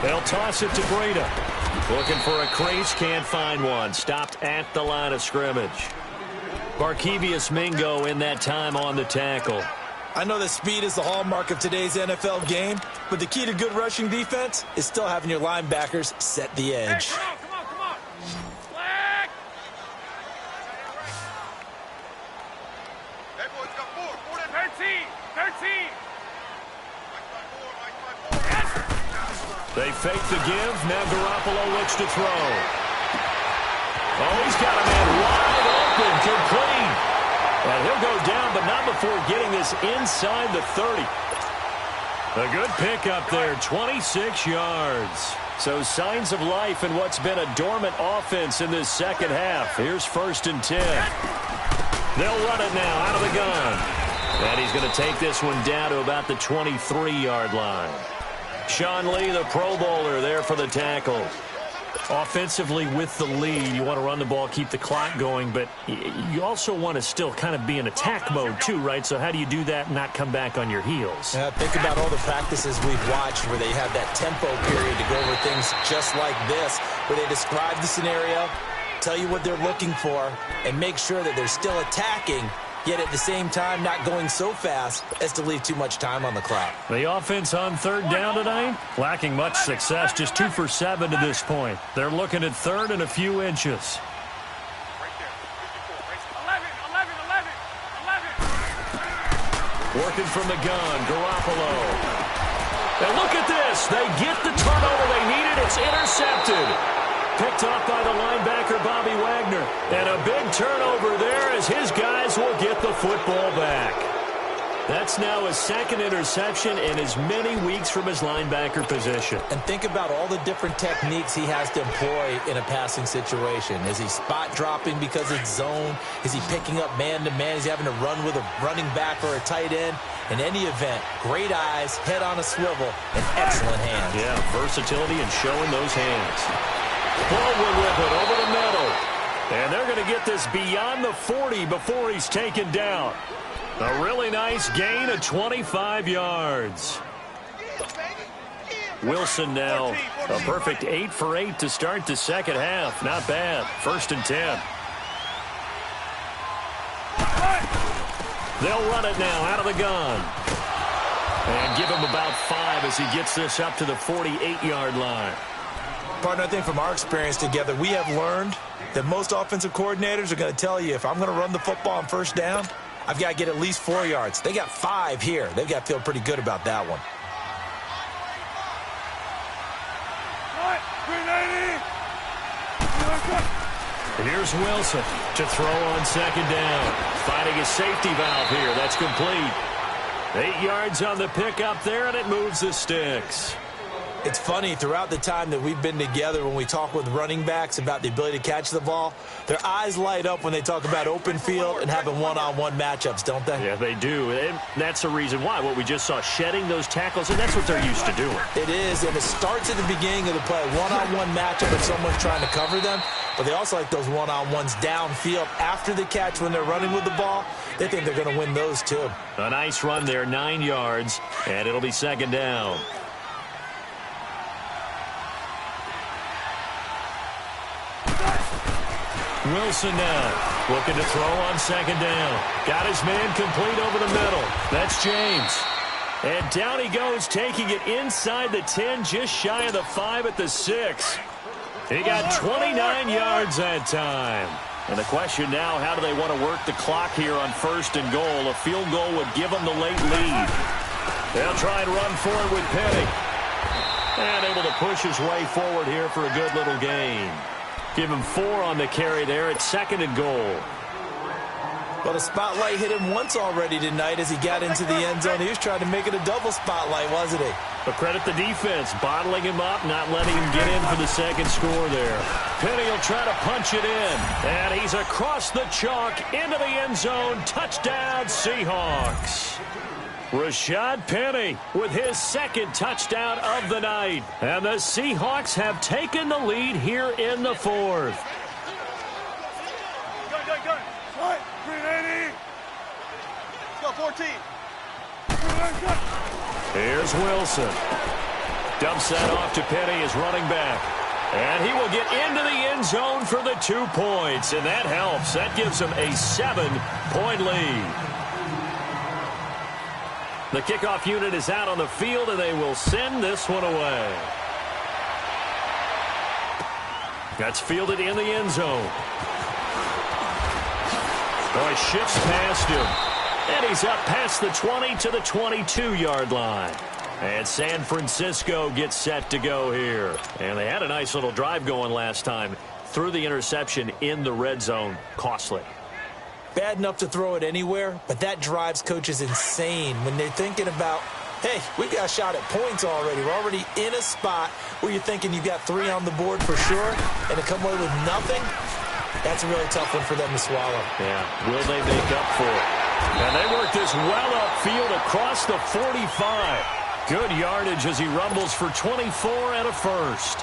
They'll toss it to Breda. Looking for a crease, can't find one. Stopped at the line of scrimmage. Barkevius Mingo in that time on the tackle. I know that speed is the hallmark of today's NFL game, but the key to good rushing defense is still having your linebackers set the edge. Hey, come on. Flag. Hey, boys, got 4. 13. They fake the give. Now Garoppolo looks to throw. Oh, he's got a man wide open, complete. And he'll go down, but not before getting this inside the 30. A good pickup there, 26 yards. So signs of life in what's been a dormant offense in this 2nd half. Here's 1st and 10. They'll run it now out of the gun. And he's going to take this one down to about the 23-yard line. Sean Lee, the Pro Bowler, there for the tackle. Offensively with the lead, you want to run the ball, keep the clock going, but you also want to still kind of be in attack mode too, right? So how do you do that and not come back on your heels? Think about all the practices we've watched where they have that tempo period to go over things just like this, where they describe the scenario, tell you what they're looking for, and make sure that they're still attacking, yet at the same time not going so fast as to leave too much time on the clock. The offense on 3rd down tonight, lacking much success, just 2 for 7 to this point. They're looking at 3rd and a few inches. Right there. 11. Working from the gun, Garoppolo. And look at this. They get the turnover they needed. It's intercepted. Picked off by the linebacker, Bobby Wagner. And a big turnover there as his guys will get the football back. That's now his second interception in as many weeks from his linebacker position. And think about all the different techniques he has to employ in a passing situation. Is he spot dropping because it's zone? Is he picking up man-to-man? Is he having to run with a running back or a tight end? In any event, great eyes, head on a swivel, and excellent hands. Yeah, versatility and showing those hands. Baldwin with it over the middle. And they're going to get this beyond the 40 before he's taken down. A really nice gain of 25 yards. Wilson now a perfect 8 for 8 to start the second half. Not bad. 1st and 10. They'll run it now out of the gun. And give him about 5 as he gets this up to the 48-yard line. Partner, I think from our experience together, we have learned that most offensive coordinators are going to tell you, if I'm going to run the football on 1st down, I've got to get at least 4 yards. They got 5 here. They've got to feel pretty good about that one. And here's Wilson to throw on 2nd down. Finding a safety valve here. That's complete. 8 yards on the pickup there, and it moves the sticks. It's funny, throughout the time that we've been together, when we talk with running backs about the ability to catch the ball, their eyes light up when they talk about open field and having one-on-one matchups, don't they? Yeah, they do. And that's the reason why. What we just saw, shedding those tackles, and that's what they're used to doing. It is, and it starts at the beginning of the play. One-on-one matchup if someone's trying to cover them, but they also like those one-on-ones downfield after the catch when they're running with the ball. They think they're going to win those, too. A nice run there, 9 yards, and it'll be 2nd down. Wilson now looking to throw on 2nd down. Got his man complete over the middle. That's James. And down he goes, taking it inside the 10, just shy of the 5 at the 6. He got 29 yards that time. And the question now, how do they want to work the clock here on 1st and goal? A field goal would give them the late lead. They'll try and run for it with Penny. And able to push his way forward here for a good little gain. Give him 4 on the carry there at 2nd and goal. Well, the spotlight hit him once already tonight as he got into the end zone. He was trying to make it a double spotlight, wasn't he? But credit the defense, bottling him up, not letting him get in for the 2nd score there. Penny will try to punch it in. And he's across the chalk into the end zone. Touchdown, Seahawks. Rashad Penny with his 2nd touchdown of the night. And the Seahawks have taken the lead here in the 4th. Go. Right. 380. Go, 14. Here's Wilson. Dumps that off to Penny as running back. And he will get into the end zone for the 2 points. And that helps. That gives him a 7-point lead. The kickoff unit is out on the field, and they will send this one away. That's fielded in the end zone. Boy, shifts past him. And he's up past the 20 to the 22-yard line. And San Francisco gets set to go here. And they had a nice little drive going last time. Threw the interception in the red zone. Costly. Bad enough to throw it anywhere, but that drives coaches insane when they're thinking about, hey, we've got a shot at points already. We're already in a spot where you're thinking you've got 3 on the board for sure, and to come away with nothing, that's a really tough one for them to swallow. Yeah, will they make up for it? And they work this well upfield across the 45. Good yardage as he rumbles for 24 and a 1st.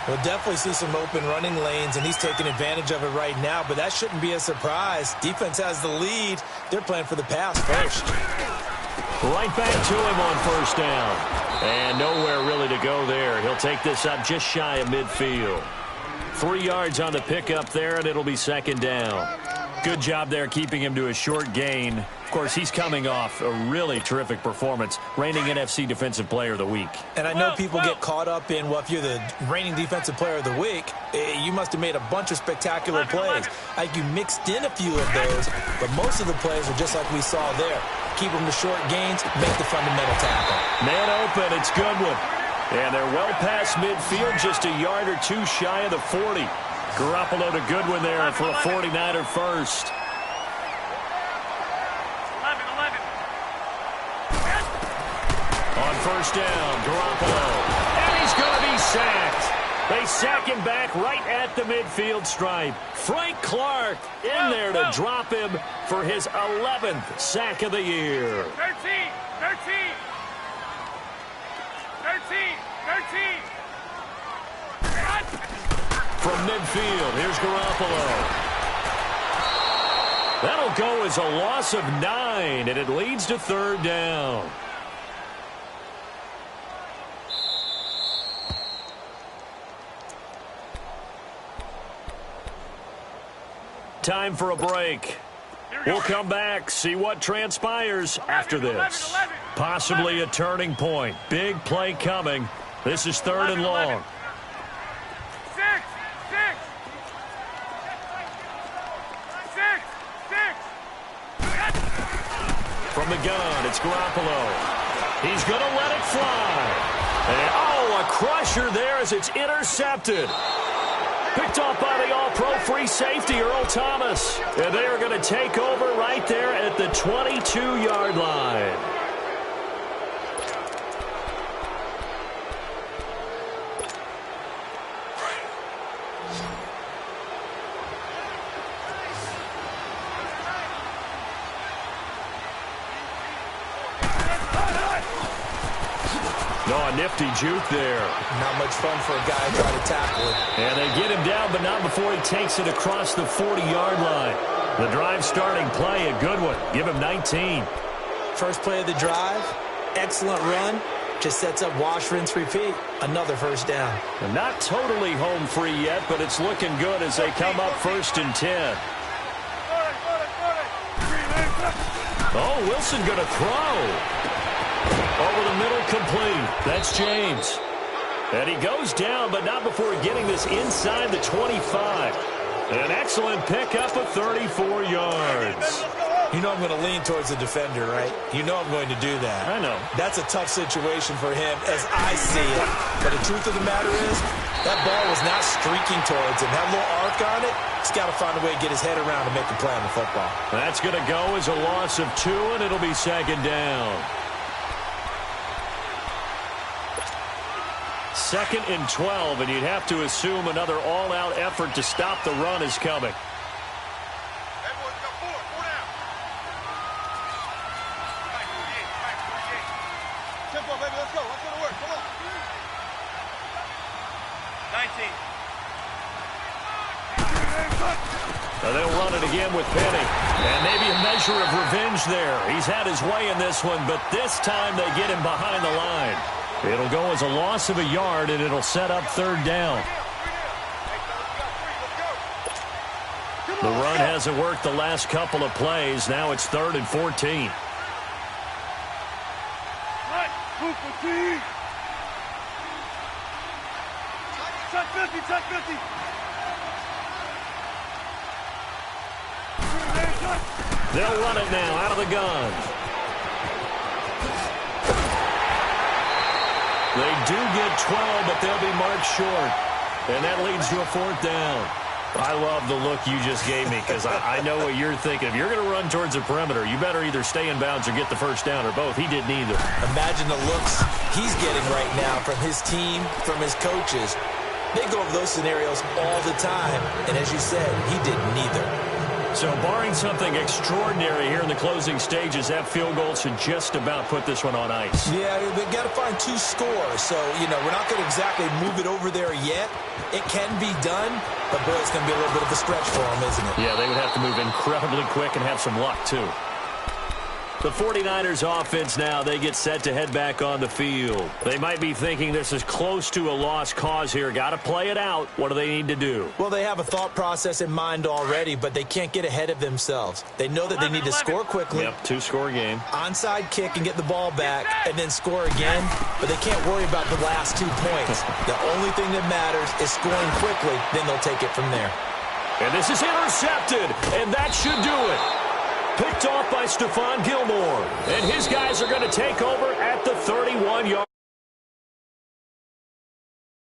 We'll definitely see some open running lanes, and he's taking advantage of it right now, but that shouldn't be a surprise. Defense has the lead. They're playing for the pass first. Right back to him on 1st down. And nowhere really to go there. He'll take this up just shy of midfield. 3 yards on the pickup there, and it'll be 2nd down. Good job there keeping him to a short gain. Of course, he's coming off a really terrific performance, reigning NFC Defensive Player of the Week. And I know people get caught up in, well, if you're the reigning Defensive Player of the Week, you must have made a bunch of spectacular plays. Like you mixed in a few of those, but most of the plays are just like we saw there. Keep them to short gains, make the fundamental tackle. Man open, it's Goodwin. And they're well past midfield, just a yard or 2 shy of the 40. Garoppolo to Goodwin there for a 49er first. 11. first down. Garoppolo. And he's going to be sacked. They sack him back right at the midfield stripe. Frank Clark in there to drop him for his 11th sack of the year. 13. From midfield, here's Garoppolo. That'll go as a loss of 9, and it leads to third down. Time for a break. We'll come back, see what transpires after this. Possibly a turning point. Big play coming. This is third and long. 6. From the gun, it's Garoppolo. He's going to let it fly. And, oh, a crusher there as it's intercepted. Picked off by the all-pro free safety, Earl Thomas. And they are going to take over right there at the 22-yard line. No, a nifty juke there. Not much fun for a guy trying to tackle it. And they get him down, but not before he takes it across the 40-yard line. The drive starting play, a good one. Give him 19. First play of the drive, excellent run. Just sets up wash, rinse, repeat. Another first down. And not totally home free yet, but it's looking good as they come up 1st and 10. Oh, Wilson going to throw. Over the middle, complete. That's James. And he goes down, but not before getting this inside the 25. An excellent pickup of 34 yards. You know I'm going to lean towards the defender, right? You know I'm going to do that. I know. That's a tough situation for him as I see it. But the truth of the matter is, that ball was not streaking towards him. That little arc on it, he's got to find a way to get his head around and make a play on the football. That's going to go as a loss of 2, and it'll be second down. 2nd and 12, and you'd have to assume another all-out effort to stop the run is coming. Everyone's got 4 down. Tempo, baby, let's go. Let's go to work. Come on. 19. Now they'll run it again with Penny. And maybe a measure of revenge there. He's had his way in this one, but this time they get him behind the line. It'll go as a loss of a yard, and it'll set up third down. The run hasn't worked the last couple of plays. Now it's 3rd and 14. Check 50, check 50. They'll run it now out of the gun. They do get 12, but they'll be marked short. And that leads to a 4th down. I love the look you just gave me because I know what you're thinking. If you're going to run towards the perimeter, you better either stay in bounds or get the first down or both. He did neither. Imagine the looks he's getting right now from his team, from his coaches. They go over those scenarios all the time. And as you said, he did neither. So barring something extraordinary here in the closing stages, that field goal should just about put this one on ice. Yeah, they've got to find 2 scores. So, we're not going to exactly move it over there yet. It can be done, but, boy, it's going to be a little bit of a stretch for them, isn't it? Yeah, they would have to move incredibly quick and have some luck, too. The 49ers offense now, they get set to head back on the field. They might be thinking this is close to a lost cause here. Got to play it out. What do they need to do? Well, they have a thought process in mind already, but they can't get ahead of themselves. They know that they need to score quickly. Yep, 2-score game. Onside kick and get the ball back and then score again, but they can't worry about the last 2 points. The only thing that matters is scoring quickly, then they'll take it from there. And this is intercepted, and that should do it. Picked off by Stephon Gilmore. And his guys are going to take over at the 31-yard.